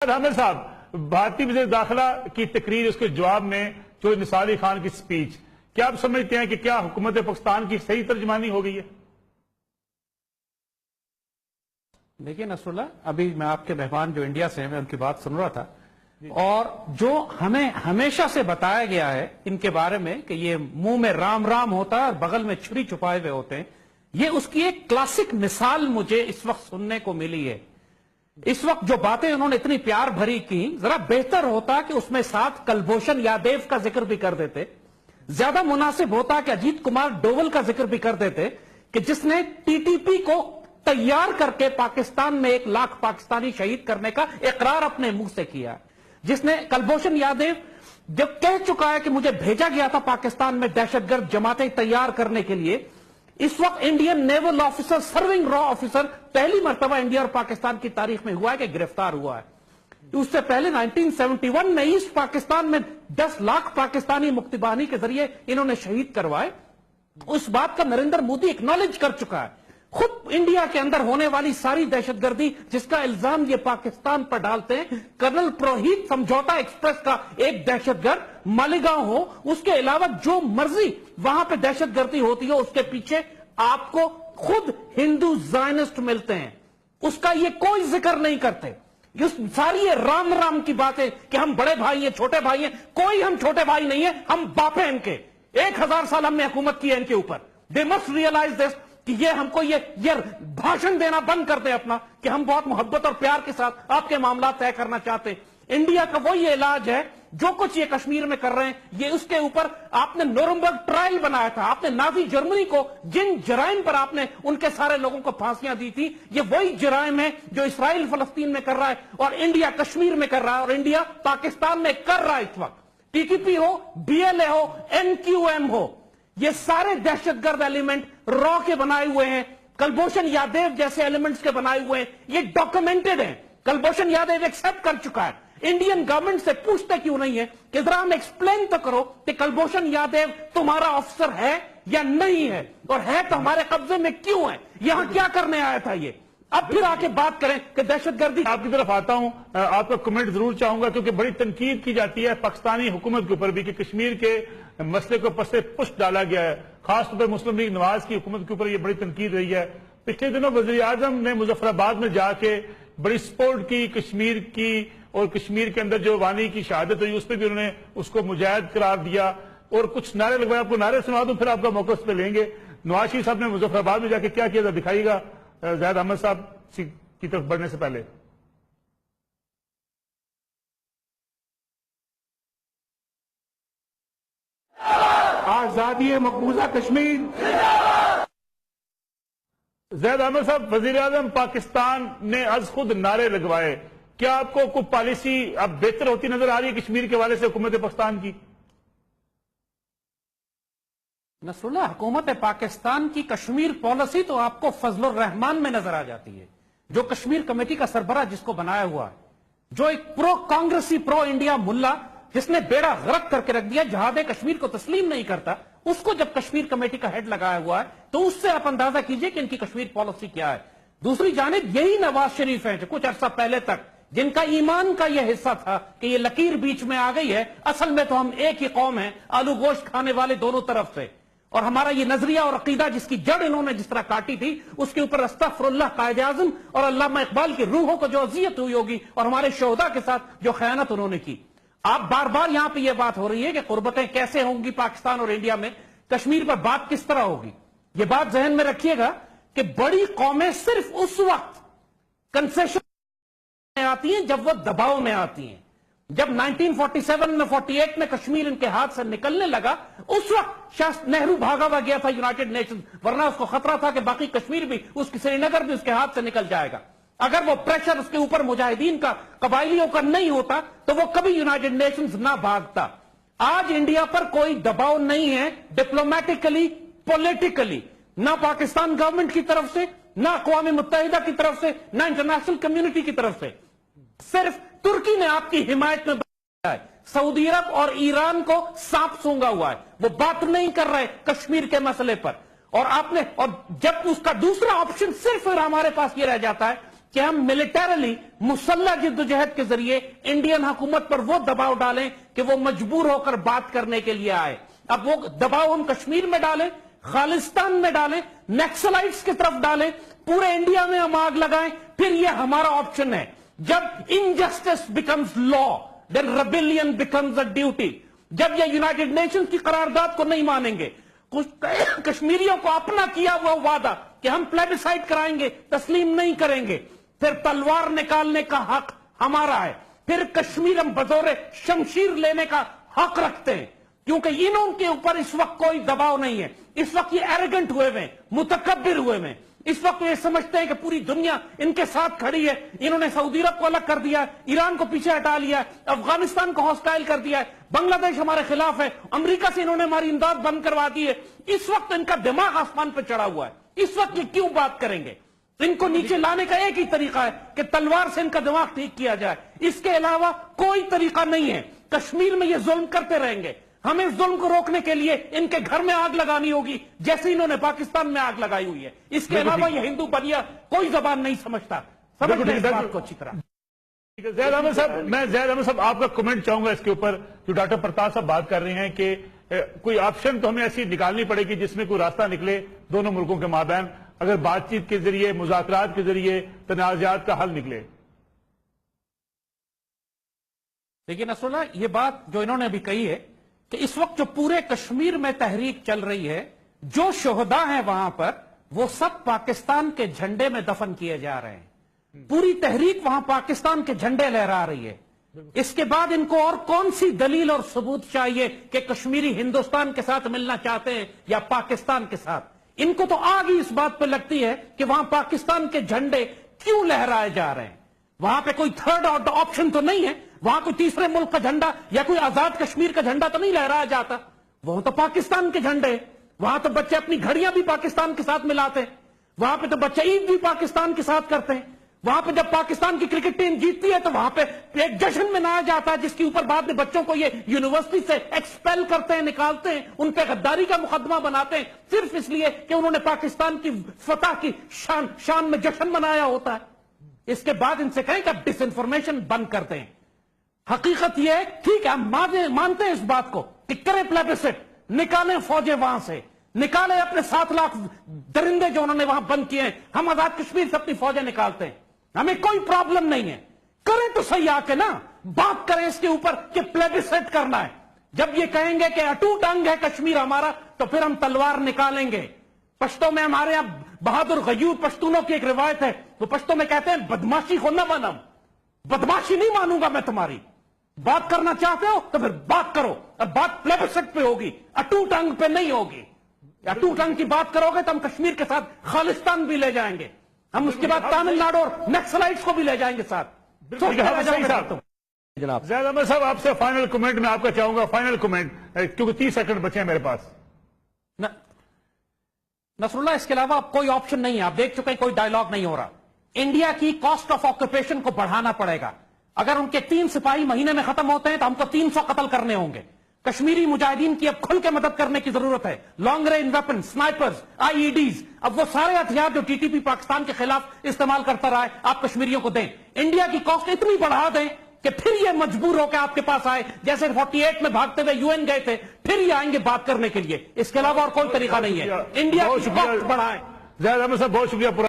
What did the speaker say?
حامد صاحب، بھارتی وزیر داخلہ کی تقریر، اس کے جواب میں جو نثار علی خان کی سپیچ، کیا آپ سمجھتے ہیں کہ کیا حکومت پاکستان کی صحیح ترجمانی ہو گئی ہے؟ دیکھیے نصر اللہ، ابھی میں آپ کے مہمان جو انڈیا سے ہیں، میں ان کی بات سن رہا تھا، اور جو ہمیں ہمیشہ سے بتایا گیا ہے ان کے بارے میں کہ یہ منہ میں رام رام ہوتا ہے اور بغل میں چھری چھپائے ہوئے ہوتے ہیں، یہ اس کی ایک کلاسک مثال مجھے اس وقت سننے کو ملی ہے۔ اس وقت جو باتیں انہوں نے اتنی پیار بھری کی، ذرا بہتر ہوتا کہ اس میں ساتھ کلبھوشن یادیو کا ذکر بھی کر دیتے، زیادہ مناسب ہوتا کہ اجیت کمار ڈوول کا ذکر بھی کر دیتے، کہ جس نے ٹی ٹی پی کو تیار کر کے پاکستان میں 1 لاکھ پاکستانی شہید کرنے کا اقرار اپنے منہ سے کیا، جس نے کلبھوشن یادیو جب کہہ چکا ہے کہ مجھے بھیجا گیا تھا پاکستان میں دہشت گرد جماعتیں تیار کرنے کے لیے۔ اس وقت انڈین نیول آفیسر، سرونگ را آفیسر، پہلی مرتبہ انڈیا اور پاکستان کی تاریخ میں ہوا ہے کہ گرفتار ہوا ہے۔ اس سے پہلے 1971 میں ایسٹ پاکستان میں 10 لاکھ پاکستانی مکتبانی کے ذریعے انہوں نے شہید کروائے۔ اس بات کا نریندر مودی اکنالج کر چکا ہے۔ خود انڈیا کے اندر ہونے والی ساری دہشت گردی جس کا الزام یہ پاکستان پر ڈالتے ہیں، کرنل پروہیت سمجھوتا ایکسپریس کا ایک دہشت گرد، مالیگاؤں ہو، اس کے علاوہ جو مرضی وہاں پہ دہشت گردی ہوتی ہو، اس کے پیچھے آپ کو خود ہندو زائنسٹ ملتے ہیں، اس کا یہ کوئی ذکر نہیں کرتے۔ ساری یہ رام رام کی باتیں کہ ہم بڑے بھائی ہیں، چھوٹے بھائی ہیں، کوئی ہم چھوٹے بھائی نہیں ہیں، ہم باپ ہیں ان کے۔ 1000 سال ہم نے حکومت کی ہے ان کے اوپر۔ دے مسٹ ریئلائز دس کہ یہ ہم کو یہ بھاشن دینا بند کر دیں اپنا کہ ہم بہت محبت اور پیار کے ساتھ آپ کے معاملات طے کرنا چاہتے ہیں۔ انڈیا کا وہی علاج ہے، جو کچھ یہ کشمیر میں کر رہے ہیں، یہ اس کے اوپر آپ نے نورمبرگ ٹرائل بنایا تھا، آپ نے نازی جرمنی کو جن جرائم پر آپ نے ان کے سارے لوگوں کو پھانسیاں دی تھی، یہ وہی جرائم ہے جو اسرائیل فلسطین میں کر رہا ہے اور انڈیا کشمیر میں کر رہا ہے اور انڈیا پاکستان میں کر رہا ہے اس وقت۔ ٹی ٹی پی ہو، بی ایل اے ہو، این کیو ایم ہو، یہ سارے دہشت گرد ایلیمنٹ را کے بنائے ہوئے ہیں، کلبھوشن یادیو جیسے ایلیمنٹس کے بنائے ہوئے ہیں، یہ ڈاکومنٹڈ ہیں۔ کلبھوشن یادیو ایکسپٹ کر چکا ہے۔ انڈین گورنمنٹ سے پوچھتے کیوں نہیں ہے کہ ذرا ہم ایکسپلین تو کرو کہ کلبھوشن یادیو تمہارا آفیسر ہے یا نہیں ہے، اور ہے تو ہمارے قبضے میں کیوں ہے، یہاں کیا کرنے آیا تھا یہ؟ اب پھر آ کے بات کریں کہ دہشت گردی۔ آپ کی طرف آتا ہوں، آپ کا کمنٹ ضرور چاہوں گا، کیونکہ بڑی تنقید کی جاتی ہے پاکستانی حکومت کے اوپر بھی کہ کشمیر کے مسئلے کو پس پشت ڈالا گیا ہے، خاص طور پر مسلم لیگ نواز کی حکومت کے اوپر یہ بڑی تنقید رہی ہے۔ پچھلے دنوں وزیر اعظم نے مظفر آباد میں جا کے بڑی سپورٹ کی کشمیر کی، اور کشمیر کے اندر جو وانی کی شہادت ہوئی اس پہ بھی انہوں نے اس کو مجاہد قرار دیا اور کچھ نعرے لگوائے۔ آپ کو نعرے سنا دوں پھر آپ کا موقع اس پہ لیں گے۔ نواز شریف صاحب نے مظفر آباد میں جا کے کیا کیا تھا، دکھائیے گا زید احمد صاحب کی طرف بڑھنے سے پہلے۔ آزادی مقبوضہ کشمیر۔ زید احمد صاحب، وزیر اعظم پاکستان نے از خود نعرے لگوائے، کیا آپ کو کوئی پالیسی اب بہتر ہوتی نظر آ رہی ہے کشمیر کے حوالے سے حکومت پاکستان کی؟ نصر اللہ، حکومت پاکستان کی کشمیر پالیسی تو آپ کو فضل الرحمان میں نظر آ جاتی ہے، جو کشمیر کمیٹی کا سربراہ جس کو بنایا ہوا ہے، جو ایک پرو کانگریسی پرو انڈیا ملا جس نے بیڑا غرق کر کے رکھ دیا، جہاد کشمیر کو تسلیم نہیں کرتا، اس کو جب کشمیر کمیٹی کا ہیڈ لگایا ہوا ہے تو اس سے آپ اندازہ کیجئے کہ ان کی کشمیر پالیسی کیا ہے۔ دوسری جانب یہی نواز شریف ہیں جو کچھ عرصہ پہلے تک جن کا ایمان کا یہ حصہ تھا کہ یہ لکیر بیچ میں آ گئی ہے، اصل میں تو ہم ایک ہی قوم ہیں، آلو گوشت کھانے والے دونوں طرف سے، اور ہمارا یہ نظریہ اور عقیدہ جس کی جڑ انہوں نے جس طرح کاٹی تھی، اس کے اوپر استغفر اللہ قائد اعظم اور علامہ اقبال کی روحوں کو جو اذیت ہوئی ہوگی اور ہمارے شہداء کے ساتھ جو خیانت انہوں نے کی۔ آپ بار بار یہاں پہ یہ بات ہو رہی ہے کہ قربتیں کیسے ہوں گی پاکستان اور انڈیا میں، کشمیر پر بات کس طرح ہوگی۔ یہ بات ذہن میں رکھیے گا کہ بڑی قومیں صرف اس وقت کنسیشن میں آتی ہیں جب وہ دباؤ میں آتی ہیں۔ جب 1947 میں 48 میں کشمیر ان کے ہاتھ سے نکلنے لگا، اس وقت شاہ نہرو بھاگا ہوا گیا تھا یونائٹڈ نیشن، ورنہ اس کو خطرہ تھا کہ باقی کشمیر بھی، اس کی سری نگر بھی اس کے ہاتھ سے نکل جائے گا۔ اگر وہ پریشر اس کے اوپر مجاہدین کا، قبائلیوں کا نہیں ہوتا تو وہ کبھی یونائٹڈ نیشنز نہ بھاگتا۔ آج انڈیا پر کوئی دباؤ نہیں ہے ڈپلومیٹکلی، پولیٹیکلی، نہ پاکستان گورنمنٹ کی طرف سے، نہ اقوام متحدہ کی طرف سے، نہ انٹرنیشنل کمیونٹی کی طرف سے۔ صرف ترکی نے آپ کی حمایت میں بنایا ہے، سعودی عرب اور ایران کو سانپ سونگا ہوا ہے، وہ بات نہیں کر رہے کشمیر کے مسئلے پر۔ اور آپ نے، اور جب اس کا دوسرا آپشن صرف ہمارے پاس یہ رہ جاتا ہے کہ ہم ملٹریلی مسلح جدوجہد کے ذریعے انڈین حکومت پر وہ دباؤ ڈالیں کہ وہ مجبور ہو کر بات کرنے کے لیے آئے. اب وہ دباؤ ہم کشمیر میں ڈالیں, خالصتان میں ڈالیں, نیکسلائٹس کی طرف ڈالیں, پورے انڈیا میں ہم آگ لگائیں, پھر یہ ہمارا آپشن ہے. جب injustice becomes law then rebellion becomes a duty. جب یہ یونائٹڈ نیشنز کی قرارداد کو نہیں مانیں گے, کشمیریوں کو اپنا کیا ہوا وعدہ کہ ہم پلیبیسائٹ کرائیں گے تسلیم نہیں کریں گے, پھر تلوار نکالنے کا حق ہمارا ہے. پھر کشمیر ہم بطور شمشیر لینے کا حق رکھتے ہیں, کیونکہ انہوں کے اوپر اس وقت کوئی دباؤ نہیں ہے. اس وقت یہ ایروگنٹ ہوئے ہوئے, متکبر ہوئے ہوئے. اس وقت یہ سمجھتے ہیں کہ پوری دنیا ان کے ساتھ کھڑی ہے. انہوں نے سعودی عرب کو الگ کر دیا, ایران کو پیچھے ہٹا لیا, افغانستان کو ہاسٹائل کر دیا, بنگلہ دیش ہمارے خلاف ہے, امریکہ سے انہوں نے ہماری امداد بند کروا دی ہے. اس وقت ان کا دماغ آسمان پہ چڑھا ہوا ہے. اس وقت یہ کیوں بات کریں گے؟ ان کو نیچے لانے کا ایک ہی طریقہ ہے کہ تلوار سے ان کا دماغ ٹھیک کیا جائے. اس کے علاوہ کوئی طریقہ نہیں ہے. کشمیر میں یہ ظلم کرتے رہیں گے. ہمیں اس ظلم کو روکنے کے لیے ان کے گھر میں آگ لگانی ہوگی جیسے انہوں نے پاکستان میں آگ لگائی ہوئی ہے. اس کے علاوہ یہ ہندو بنیا کوئی زبان نہیں سمجھتا. سمجھ لیں اس بات کو اچھی طرح. زید احمد صاحب, میں زید احمد صاحب آپ کا کمنٹ چاہوں گا اس کے اوپر, جو ڈاکٹر پرتاپ صاحب بات کر رہے ہیں کہ کوئی آپشن تو ہمیں ایسی نکالنی پڑے گی جس میں کوئی راستہ نکلے دونوں ملکوں کے مابین, اگر بات چیت کے ذریعے, مذاکرات کے ذریعے تنازعات کا حل نکلے. لیکن نصر اللہ, یہ بات جو انہوں نے ابھی کہی ہے کہ اس وقت جو پورے کشمیر میں تحریک چل رہی ہے, جو شہداء ہیں وہاں پر وہ سب پاکستان کے جھنڈے میں دفن کیے جا رہے ہیں. پوری تحریک وہاں پاکستان کے جھنڈے لہرا رہی ہے. اس کے بعد ان کو اور کون سی دلیل اور ثبوت چاہیے کہ کشمیری ہندوستان کے ساتھ ملنا چاہتے ہیں یا پاکستان کے ساتھ؟ ان کو تو آگ ہی اس بات پہ لگتی ہے کہ وہاں پاکستان کے جھنڈے کیوں لہرائے جا رہے ہیں. وہاں پہ کوئی تھرڈ آپشن تو نہیں ہے, وہاں کوئی تیسرے ملک کا جھنڈا یا کوئی آزاد کشمیر کا جھنڈا تو نہیں لہرایا جاتا. وہاں تو پاکستان کے جھنڈے, وہاں تو بچے اپنی گھڑیاں بھی پاکستان کے ساتھ ملاتے ہیں, وہاں پہ تو بچے عید بھی پاکستان کے ساتھ کرتے ہیں, وہاں پہ جب پاکستان کی کرکٹ ٹیم جیتتی ہے تو وہاں پہ ایک جشن منایا جاتا ہے جس کے اوپر بعد میں بچوں کو یہ یونیورسٹی سے ایکسپیل کرتے ہیں, نکالتے ہیں, ان پہ غداری کا مقدمہ بناتے ہیں صرف اس لیے کہ انہوں نے پاکستان کی فتح کی شان میں جشن منایا ہوتا ہے. اس کے بعد ان سے کہیں کہ اب ڈس انفارمیشن بند کرتے ہیں. حقیقت یہ ہے, ٹھیک ہے ہم مانتے ہیں اس بات کو کہ کریں پلیبیسٹ, نکالیں فوجیں وہاں سے, نکالیں اپنے 7 لاکھ درندے جو انہوں نے وہاں بند کیے ہیں, ہم آزاد کشمیر سے اپنی فوجیں نکالتے ہیں, ہمیں کوئی پرابلم نہیں ہے. کریں تو صحیح آ کے نا بات کریں اس کے اوپر کہ پلیبیسٹ کرنا ہے. جب یہ کہیں گے کہ اٹوٹ انگ ہے کشمیر ہمارا تو پھر ہم تلوار نکالیں گے. پشتوں میں ہمارے یہاں بہادر غیور پشتونوں کی ایک روایت ہے, وہ پشتوں میں کہتے ہیں بدماشی کو نہ مانم, بدماشی نہیں مانوں گا میں تمہاری. بات کرنا چاہتے ہو تو پھر بات کرو, اب بات پلیبیسٹ پہ ہوگی, اٹوٹ انگ پہ نہیں ہوگی. اٹوٹ انگ کی بات کرو گے تو ہم کشمیر کے ساتھ خالصتان بھی لے جائیں گے, ہم اس کے بعد تامل ناڈو اور نیکسلائٹس کو بھی لے جائیں گے ساتھ. جناب زید احمد صاحب, آپ سے فائنل کمنٹ میں آپ کا چاہوں گا, فائنل کمنٹ, کیونکہ 30 سیکنڈ بچے ہیں میرے پاس. نصر اللہ, اس کے علاوہ اب کوئی آپشن نہیں ہے. آپ دیکھ چکے ہیں کوئی ڈائیلاگ نہیں ہو رہا. انڈیا کی کاسٹ آف آکوپیشن کو بڑھانا پڑے گا. اگر ان کے 3 سپاہی مہینے میں ختم ہوتے ہیں تو ہم کو 300 قتل کرنے ہوں گے. کشمیری مجاہدین کی اب کھل کے مدد کرنے کی ضرورت ہے. لانگ رینج ویپن, سنائپرز, آئی ای ڈیز, اب وہ سارے ہتھیار جو ٹی ٹی پی پاکستان کے خلاف استعمال کرتا رہا ہے آپ کشمیریوں کو دیں. انڈیا کی کاسٹ اتنی بڑھا دیں کہ پھر یہ مجبور ہو کے آپ کے پاس آئے, جیسے 48 میں بھاگتے ہوئے UN گئے تھے, پھر یہ آئیں گے بات کرنے کے لیے. اس کے علاوہ اور کوئی طریقہ نہیں ہے. انڈیا کی کاسٹ بڑھائیں. زید احمد صاحب بہت شکریہ.